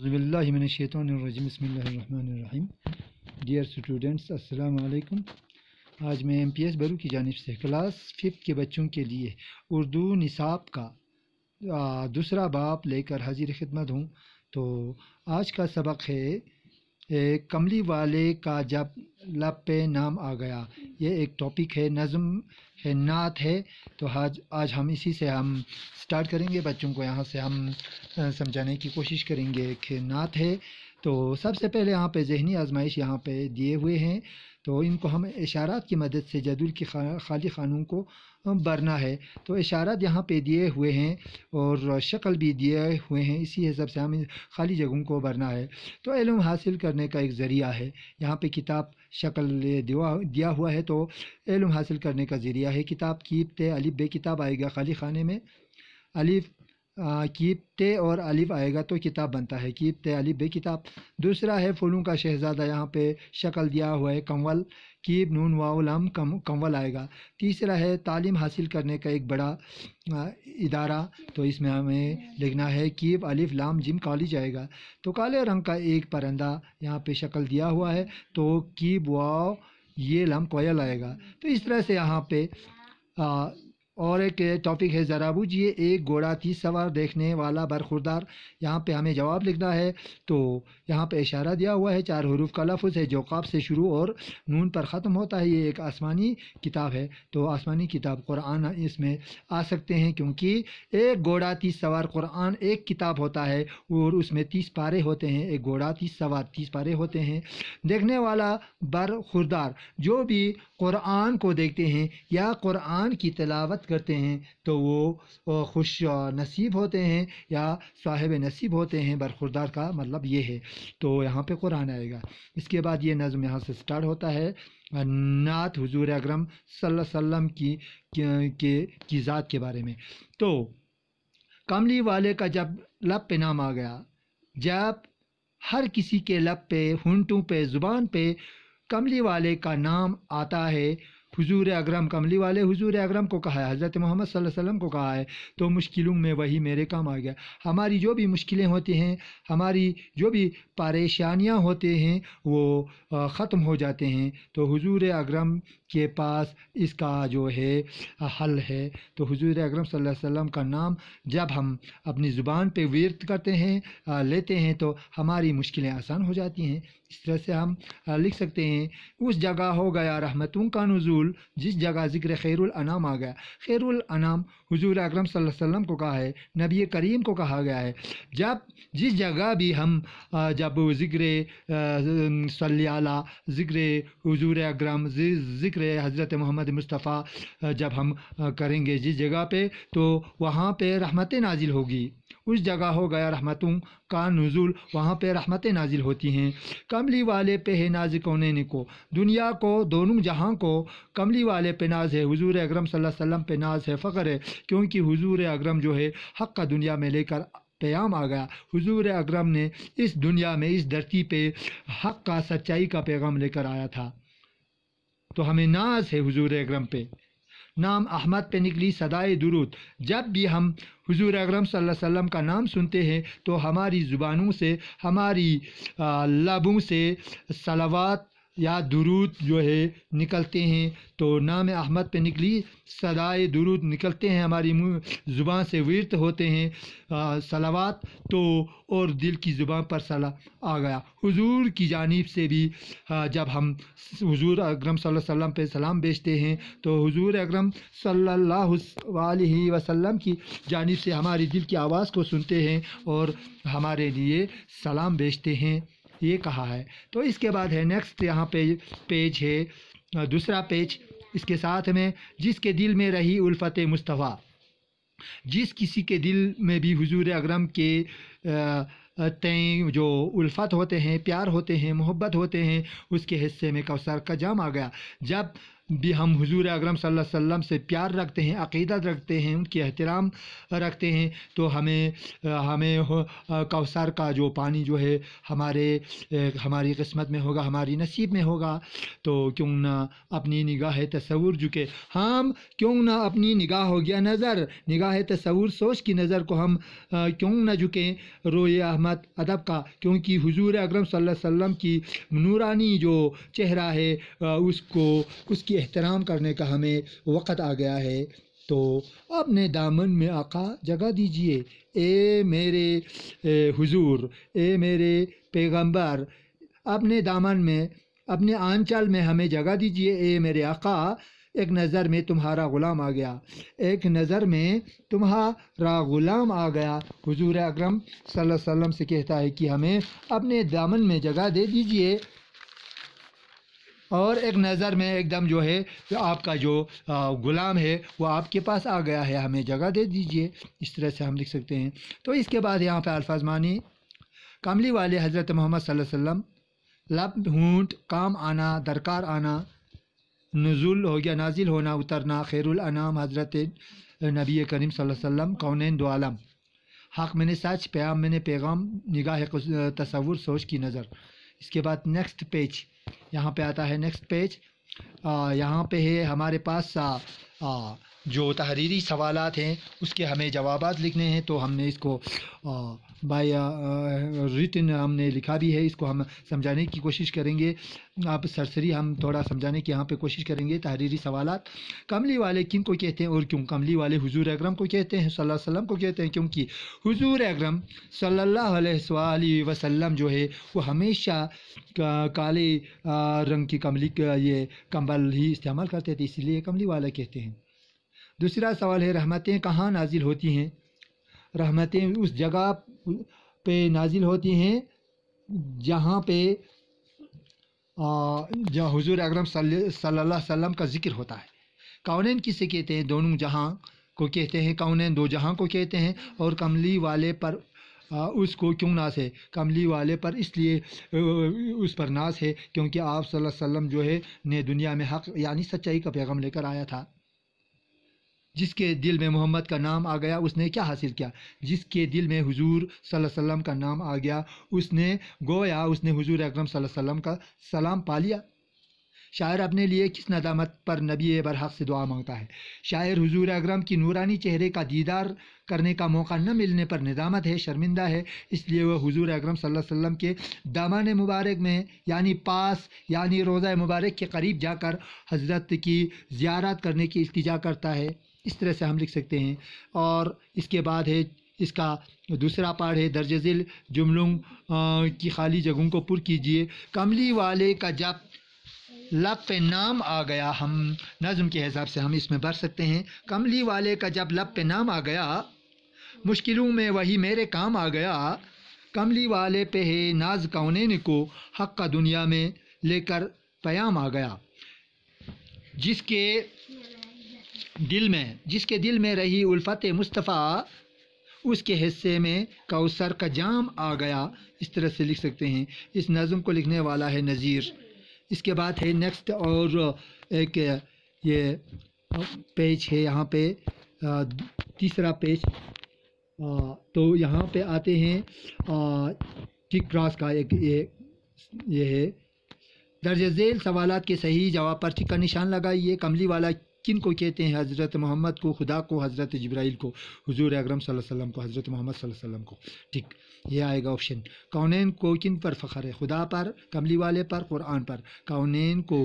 اعوذ باللہ من الشیطان الرجیم بسم اللہ الرحمن الرحیم. ڈیئر اسٹوڈنٹس السلام علیکم. آج میں ایم پی ایس برو کی جانب سے کلاس 5 کے بچوں کے لیے اردو نصاب کا دوسرا باب لے کر حاضر خدمت ہوں. تو آج کا سبق ہے کملی والے کا جب لب پہ نام آ گیا. یہ ایک ٹاپک ہے، نظم ہے، نعت ہے. تو آج ہم اسی سے سٹارٹ کریں گے. بچوں کو یہاں سے ہم سمجھانے کی کوشش کریں گے کہ نعت ہے. تو سب سے پہلے یہاں پہ ذہنی آزمائش یہاں پہ دیے ہوئے ہیں، تو ان کو ہم اشارات کی مدد سے جدول کی خالی خانوں کو بھرنا ہے. تو اشارات یہاں پہ دیے ہوئے ہیں اور شکل بھی دیے ہوئے ہیں، اسی حساب سے ہمیں خالی جگہوں کو بھرنا ہے. تو علم حاصل کرنے کا ایک ذریعہ ہے. یہاں پہ کتاب شکل دیا ہوا ہے، تو علم حاصل کرنے کا ذریعہ ہے. کتاب کیپ تے الف بے کتاب آئے گا خالی خانے میں، الف کیپ تے اور الف آئے گا تو کتاب بنتا ہے، کیپ تے الف بے کتاب. دوسرا ہے پھولوں کا شہزادہ، یہاں پہ شکل دیا ہوا ہے کنول، کیپ نون واو لام کنول آئے گا. تیسرا ہے تعلیم حاصل کرنے کا ایک بڑا ادارہ، تو اس میں ہمیں لکھنا ہے کیپ الف لام جم کالج آئے گا. تو کالے رنگ کا ایک پرندہ یہاں پہ شکل دیا ہوا ہے، تو کیپ واو یہ لام کوئل آئے گا. تو اس طرح سے یہاں پہ اور ایک ٹاپک ہے ذرا بوجھیے ایک گھوڑا 30 سوار دیکھنے والا برخوردار. یہاں پہ ہمیں جواب لکھنا ہے. تو یہاں پہ اشارہ دیا ہوا ہے، 4 حروف کا لفظ ہے جو قاف سے شروع اور نون پر ختم ہوتا ہے. یہ ایک آسمانی کتاب ہے، تو آسمانی کتاب قرآن اس میں آ سکتے ہیں، کیونکہ ایک گھوڑا 30 سوار قرآن ایک کتاب ہوتا ہے اور اس میں 30 پارے ہوتے ہیں. ایک گھوڑا 30 سوار 30 پارے ہوتے ہیں. دیکھنے والا برخوردار، جو بھی قرآن کو دیکھتے ہیں یا قرآن کی تلاوت کرتے ہیں تو وہ خوش نصیب ہوتے ہیں یا صاحب نصیب ہوتے ہیں. برخوردار کا مطلب یہ ہے. تو یہاں پہ قرآن آئے گا. اس کے بعد یہ نظم یہاں سے سٹارٹ ہوتا ہے، نعت حضور اکرم صلی اللہ علیہ وسلم کی ذات کے بارے میں. تو کملی والے کا جب لب پہ نام آ گیا، جب ہر کسی کے لب پہ، ہونٹوں پہ، زبان پہ کملی والے کا نام آتا ہے، حضور اکرم، کملی والے حضور اکرم کو کہا ہے، حضرت محمد صلی اللہ علیہ وسلم کو کہا ہے، تو مشکلوں میں وہی میرے کام آ گیا. ہماری جو بھی مشکلیں ہوتی ہیں، ہماری جو بھی پریشانیاں ہوتے ہیں، وہ ختم ہو جاتے ہیں. تو حضور اکرم کے پاس اس کا جو ہے حل ہے. تو حضور اکرم صلی اللہ علیہ وسلم کا نام جب ہم اپنی زبان پہ ورد کرتے ہیں، لیتے ہیں، تو ہماری مشکلیں آسان ہو جاتی ہیں. اس طرح سے ہم لکھ سکتے ہیں، اس جگہ ہو گیا رحمتوں کا نزول جس جگہ ذکر خیر الانام آ گیا. خیر الانام حضور اکرم صلی اللہ علیہ وسلم کو کہا ہے، نبی کریم کو کہا گیا ہے. جس جگہ بھی ہم جب ذکر صلی علی، ذکر حضور اکرم، ذکر حضرت محمد مصطفیٰ جب ہم کریں گے جس جگہ پہ، تو وہاں پہ رحمتیں نازل ہوگی. اس جگہ ہو گیا رحمتوں کا نزول، وہاں پہ رحمتیں نازل ہوتی ہیں. کملی والے پہ ہے ناز کونین کو، دنیا کو، دونوں جہاں کو کملی والے پہ ناز ہے. حضور اکرم صلی اللہ علیہ وسلم پہ ناز ہے، فخر ہے، کیونکہ حضور اکرم جو ہے حق کا دنیا میں لے کر پیغام آ گیا. حضور اکرم نے اس دنیا میں، اس دھرتی پہ حق کا، سچائی کا پیغام لے کر آیا تھا. تو ہمیں ناز ہے حضور اکرم پہ. نام احمد پہ نکلی صدائے درود. جب بھی ہم حضور اکرم صلی اللہ علیہ وسلم کا نام سنتے ہیں تو ہماری زبانوں سے، ہماری لبوں سے صلوات یا درود جو ہے نکلتے ہیں. تو نام احمد پہ نکلی صدائے درود نکلتے ہیں، ہماری زبان سے ورد ہوتے ہیں صلوات، تو اور دل کی زبان پر صلا آ گیا. حضور کی جانب سے بھی جب ہم حضور اکرم صلی اللہ علیہ وسلم پہ سلام بھیجتے ہیں تو حضور اکرم صلی اللہ علیہ وسلم کی جانب سے ہماری دل کی آواز کو سنتے ہیں اور ہمارے لیے سلام بھیجتے ہیں، یہ کہا ہے. تو اس کے بعد ہے نیکسٹ، یہاں پہ پیج ہے، دوسرا پیج. اس کے ساتھ میں جس کے دل میں رہی الفت مصطفیٰ، جس کسی کے دل میں بھی حضور اکرم کے تئیں جو الفت ہوتے ہیں، پیار ہوتے ہیں، محبت ہوتے ہیں، اس کے حصے میں کوثر کا جام آ گیا. جب بھی ہم حضور اکرم صلی اللہ علیہ وسلم سے پیار رکھتے ہیں، عقیدت رکھتے ہیں، ان کی احترام رکھتے ہیں، تو ہمیں کوثر کا جو پانی جو ہے ہماری قسمت میں ہوگا، ہماری نصیب میں ہوگا۔ تو کیوں نہ اپنی نگاہ تصور جھکے، ہم کیوں نہ اپنی نگاہ ہو گیا نظر، نگاہ تصور سوچ کی نظر کو ہم کیوں نہ جھکیں روئے احمد ادب کا، کیونکہ حضور اکرم صلی اللہ علیہ وسلم کی نورانی جو چہرہ ہے اس کی احترام کرنے کا ہمیں وقت آ گیا ہے۔ تو اپنے دامن میں آقا جگہ دیجئے، اے میرے حضور، اے میرے پیغمبر، اپنے دامن میں، اپنے آنچل میں ہمیں جگہ دیجئے، اے میرے آقا۔ ایک نظر میں تمہارا غلام آ گیا، ایک نظر میں تمہارا غلام آ گیا۔ حضور اکرم صلی اللہ علیہ وسلم سے کہتا ہے کہ ہمیں اپنے دامن میں جگہ دے دیجئے، اور ایک نظر میں ایک دم جو ہے آپ کا جو غلام ہے وہ آپ کے پاس آ گیا ہے، ہمیں جگہ دے دیجئے۔ اس طرح سے ہم لکھ سکتے ہیں۔ تو اس کے بعد یہاں پہ الفاظ معنی، کملی والے حضرت محمد صلی اللہ علیہ وسلم، لب ہونٹ، کام آنا، درکار آنا، نزول ہو گیا نازل ہونا، اترنا، خیر الانام حضرت نبی کریم صلی اللہ علیہ وسلم، کونین دو عالم، حق میں نے سچ، پیام میں نے پیغام، نگاہ تصور سوچ کی نظر۔ اس کے بعد نیکسٹ پیج، یہاں پہ آتا ہے نیکسٹ پیج، یہاں پہ ہے ہمارے پاس جو تحریری سوالات ہیں اس کے ہمیں جوابات لکھنے ہیں، تو ہم نے اس کو بائی ریٹن ہم نے لکھا بھی ہے، اس کو ہم سمجھانے کی کوشش کریں گے۔ آپ سرسری ہم تھوڑا سمجھانے کی یہاں پہ کوشش کریں گے۔ تحریری سوالات، کملی والے کن کو کہتے ہیں اور کیوں؟ کملی والے حضور اکرم کو کہتے ہیں، صلی اللہ علیہ وسلم کو کہتے ہیں، کیونکہ حضور اکرم صلی اللہ علیہ وسلم جو ہے وہ ہمیشہ کالے رنگ کی کملی یہ کمبل ہی استعمال کرتے تھے، اسی لیے کملی والا کہتے ہیں۔ دوسرا سوال ہے رحمتیں کہاں نازل ہوتی ہیں؟ رحمتیں اس جگہ پہ نازل ہوتی ہیں جہاں پہ جہاں حضور اکرم صلی اللہ علیہ وسلم کا ذکر ہوتا ہے۔ کونین کسے کہتے ہیں؟ دونوں جہاں کو کہتے ہیں، کونین دو جہاں کو کہتے ہیں۔ اور کملی والے پر اس کو کیوں ناز ہے؟ کملی والے پر اس لیے اس پر ناز ہے کیونکہ آپ صلی اللہ علیہ وسلم جو ہے نے دنیا میں حق یعنی سچائی کا پیغام لے کر آیا تھا۔ جس کے دل میں محمد کا نام آ گیا اس نے کیا حاصل کیا؟ جس کے دل میں حضور صلی اللہ علیہ وسلم کا نام آ گیا اس نے گویا اس نے حضور اکرم صلی اللہ علیہ وسلم کا سلام پا لیا۔ شاعر اپنے لیے کس ندامت پر نبی برحق سے دعا مانگتا ہے؟ شاعر حضور اکرم کی نورانی چہرے کا دیدار کرنے کا موقع نہ ملنے پر ندامت ہے، شرمندہ ہے، اس لیے وہ حضور اکرم صلی اللہ علیہ وسلم کے دامن مبارک میں یعنی پاس یعنی روضہ مبارک کے قریب جا کر حضرت کی زیارت کرنے کی التجا کرتا ہے۔ اس طرح سے ہم لکھ سکتے ہیں۔ اور اس کے بعد ہے اس کا دوسرا پارٹ ہے درج ذیل جملوں کی خالی جگہوں کو پر کیجیے۔ کملی والے کا جب لب پہ نام آ گیا، ہم نظم کے حساب سے ہم اس میں بھر سکتے ہیں۔ کملی والے کا جب لب پہ نام آ گیا، مشکلوں میں وہی میرے کام آ گیا۔ کملی والے پہ ہے ناز کونین کو، حق کا دنیا میں لے کر پیام آ گیا۔ جس کے دل میں رہی الفت مصطفیٰ، اس کے حصے میں کوثر کا جام آ گیا۔ اس طرح سے لکھ سکتے ہیں۔ اس نظم کو لکھنے والا ہے نذیر۔ اس کے بعد ہے نیکسٹ اور ایک یہ پیج ہے یہاں پہ تیسرا پیج، تو یہاں پہ آتے ہیں ٹک کراس کا ایک یہ ہے درج ذیل سوالات کے صحیح جواب پر ٹک کا نشان لگائیے۔ کملی والا کن کو کہتے ہیں؟ حضرت محمد کو، خدا کو، حضرت جبرائیل کو، حضور اکرم صلی اللہ علیہ وسلم کو، حضرت محمد صلی اللہ علیہ وسلم کو۔ ٹھیک، یہ آئے گا آپشن۔ کونین کو کن پر فخر ہے؟ خدا پر، کملی والے پر، قرآن پر۔ کونین کو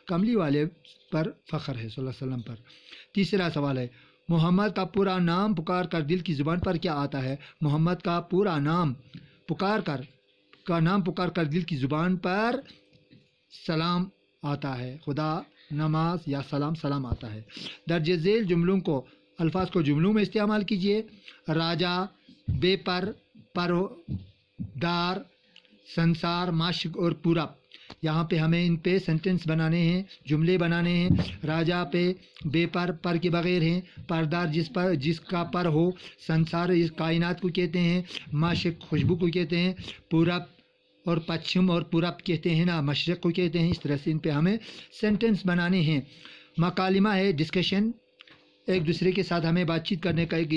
کملی والے پر فخر ہے، صلی اللہ علیہ وسلم پر۔ تیسرا سوال ہے محمد کا پورا نام پکار کر دل کی زبان پر کیا آتا ہے؟ محمد کا پورا نام پکار کر دل کی زبان پر سلام آتا ہے، خدا، نماز یا سلام آتا ہے۔ درج ذیل جملوں کو الفاظ کو جملوں میں استعمال کیجیے۔ راجا، بے پر دار، سنسار، ماشق اور پورب۔ یہاں پہ ہمیں ان پہ سینٹنس بنانے ہیں، جملے بنانے ہیں۔ راجا پہ بے پر کے بغیر ہیں، پردار جس کا پر ہو، سنسار اس کائنات کو کہتے ہیں، ماشق خوشبو کو کہتے ہیں، پورب اور پچھم اور پورب کہتے ہیں نا، مشرق کو کہتے ہیں. اس طرح سے ان پہ ہمیں سینٹنس بنانے ہیں. مکالمہ ہے ڈسکشن، ایک دوسرے کے ساتھ ہمیں بات چیت کرنے کا ایک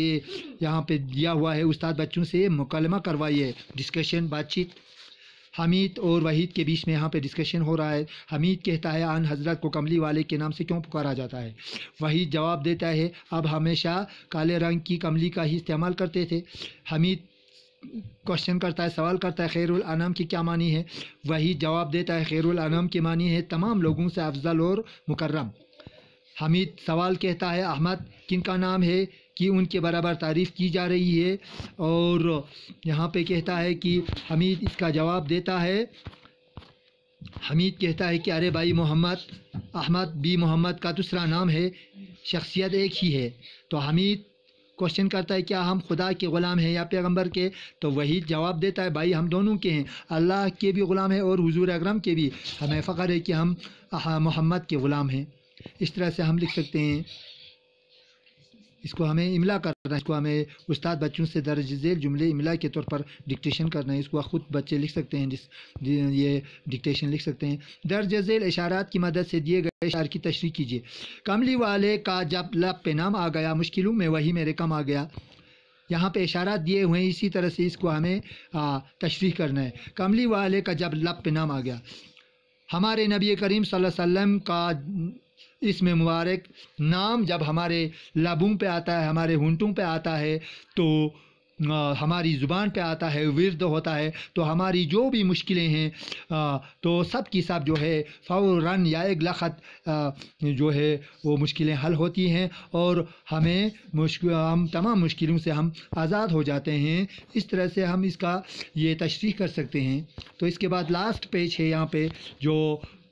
یہاں پہ دیا ہوا ہے. استاد بچوں سے مکالمہ کروائیے، ڈسکشن، بات چیت. حمید اور وحید کے بیچ میں یہاں پہ ڈسکشن ہو رہا ہے. حمید کہتا ہے آن حضرت کو کملی والے کے نام سے کیوں پکارا جاتا ہے؟ وحید جواب دیتا ہے اب ہمیشہ کالے رنگ کی کملی کا ہی استعمال کرتے تھے. حمید کوشچن کرتا ہے، سوال کرتا ہے خیر الانام کی کیا معنی ہے؟ وحید جواب دیتا ہے خیر الانام کی معنی ہے تمام لوگوں سے افضل اور مکرم. حمید سوال کہتا ہے احمد کن کا نام ہے کہ ان کے برابر تعریف کی جا رہی ہے؟ اور یہاں پہ کہتا ہے کہ حمید اس کا جواب دیتا ہے، حمید کہتا ہے کہ ارے بھائی محمد، احمد بھی محمد کا دوسرا نام ہے، شخصیت ایک ہی ہے. تو حمید کوشچن کرتا ہے کیا ہم خدا کے غلام ہیں یا پیغمبر کے؟ تو وحید جواب دیتا ہے بھائی ہم دونوں کے ہیں، اللہ کے بھی غلام ہیں اور حضور اکرم کے بھی. ہمیں فخر ہے کہ ہم محمد کے غلام ہیں. اس طرح سے ہم لکھ سکتے ہیں. اس کو ہمیں املا کرنا ہے، اس کو ہمیں استاد بچوں سے درج ذیل جملے املا کے طور پر ڈکٹیشن کرنا ہے. اس کو خود بچے لکھ سکتے ہیں، یہ ڈکٹیشن لکھ سکتے ہیں. درج ذیل اشارات کی مدد سے دیے گئے اشعار کی تشریح کیجیے. کملی والے کا جب لب پہ نام آ گیا، مشکلوں میں وہی میرے کم آ گیا. یہاں پہ اشارات دیے ہوئے ہیں، اسی طرح سے اس کو ہمیں تشریح کرنا ہے. کملی والے کا جب لب پہ نام آ گیا، ہمارے نبی کریم صلی اللہ علیہ وسلم کا اسم مبارک نام جب ہمارے لبوں پہ آتا ہے، ہمارے ہونٹوں پہ آتا ہے، تو ہماری زبان پہ آتا ہے، ورد ہوتا ہے، تو ہماری جو بھی مشکلیں ہیں تو سب کی سب جو ہے فوراً یا ایک لخت جو ہے وہ مشکلیں حل ہوتی ہیں اور ہم تمام مشکلوں سے ہم آزاد ہو جاتے ہیں. اس طرح سے ہم اس کا یہ تشریح کر سکتے ہیں. تو اس کے بعد لاسٹ پیج ہے، یہاں پہ جو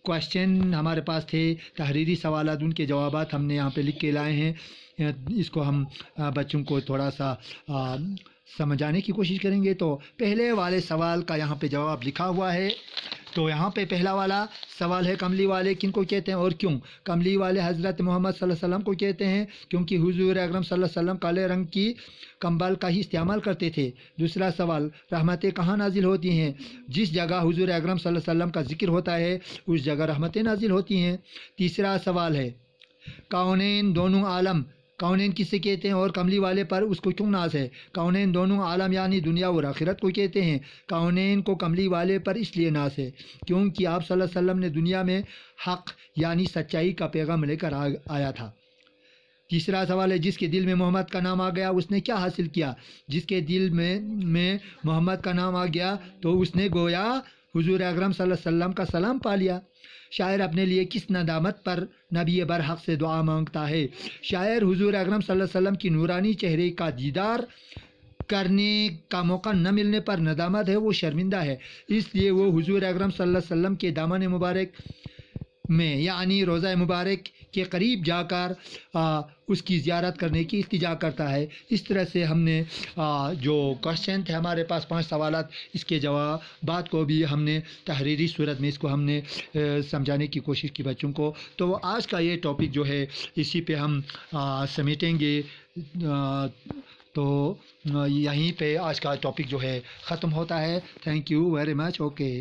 کوشچن ہمارے پاس تھے، تحریری سوالات، ان کے جوابات ہم نے یہاں پہ لکھ کے لائے ہیں. اس کو ہم بچوں کو تھوڑا سا سمجھانے کی کوشش کریں گے. تو پہلے والے سوال کا یہاں پہ جواب لکھا ہوا ہے. تو یہاں پہ پہلا والا سوال ہے کملی والے کن کو کہتے ہیں اور کیوں؟ کملی والے حضرت محمد صلی اللہ علیہ وسلم کو کہتے ہیں کیونکہ حضور اکرم صلی اللہ علیہ وسلم کالے رنگ کی کمبل کا ہی استعمال کرتے تھے. دوسرا سوال، رحمتیں کہاں نازل ہوتی ہیں؟ جس جگہ حضور اکرم صلی اللہ علیہ وسلم کا ذکر ہوتا ہے اس جگہ رحمتیں نازل ہوتی ہیں. تیسرا سوال ہے کونین دونوں عالم، کونین کسے کہتے ہیں اور کملی والے پر اس کو کیوں ناز ہے؟ کونین دونوں عالم یعنی دنیا اور آخرت کو کہتے ہیں. کونین کو کملی والے پر اس لیے ناز ہے کیونکہ آپ صلی اللہ علیہ وسلم نے دنیا میں حق یعنی سچائی کا پیغام لے کر آیا تھا. تیسرا سوال ہے جس کے دل میں محمد کا نام آ گیا اس نے کیا حاصل کیا؟ جس کے دل میں محمد کا نام آ گیا تو اس نے گویا حضور اکرم صلی اللہ علیہ وسلم کا سلام پا لیا. شاعر اپنے لیے کس ندامت پر نبی برحق سے دعا مانگتا ہے؟ شاعر حضور اکرم صلی اللہ علیہ وسلم کی نورانی چہرے کا دیدار کرنے کا موقع نہ ملنے پر ندامت ہے، وہ شرمندہ ہے، اس لیے وہ حضور اکرم صلی اللہ علیہ وسلم کے دامن مبارک میں یعنی روضہ مبارک کے قریب جا کر اس کی زیارت کرنے کی التجا کرتا ہے. اس طرح سے ہم نے جو کوشچن تھے ہمارے پاس 5 سوالات، اس کے جوابات کو بھی ہم نے تحریری صورت میں اس کو ہم نے سمجھانے کی کوشش کی بچوں کو. تو آج کا یہ ٹاپک جو ہے اسی پہ ہم سمیٹیں گے. تو یہیں پہ آج کا ٹاپک جو ہے ختم ہوتا ہے. Thank you very much. Okay.